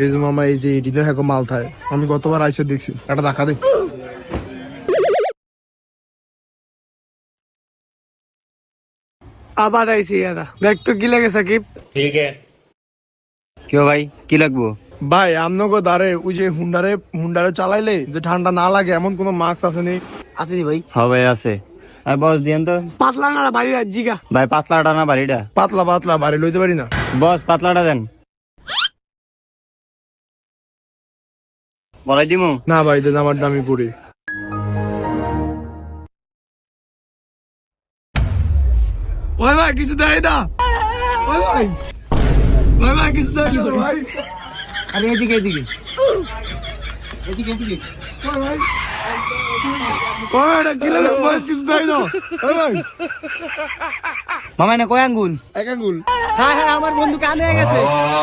এই যে মামা এই যে এটিতে হ্যাঁ মাল থাকে আমি গতবার আইসে দেখছি এটা দেখা দে আবার আইসি এরা দেখ তো কি লাগে সাকিব কেউ ভাই কি লাগবো? ভাই আমনগো দাঁড়ে ওই যে হুন্ডারে চালাইলে যে ঠান্ডা না লাগে এমন কোন মাস্ক আছে নি? আসেনি ভাই হ্যাঁ ভাই আছে। আর বস দিয়েন তো পাতলা না বাড়ি জিগা ভাই, পাতলাটা না বাড়িটা? পাতলা পাতলা বাড়ি লইতে পারি না। বস পাতলাটা দেন। বলাই দিমু? না ভাই দেন আমার দামি পড়ি। ওই ভাই কিছু দেয় না। ওই ভাই কিছু দেয় না ভাই। আরে এদিকে ওই এটা কি লাগে ভাই কিছু দেয় না। ওই ভাই মামা না কয় আঙ্গুল এক আঙ্গুল। হ্যাঁ আমার বন্ধু কানে গেছে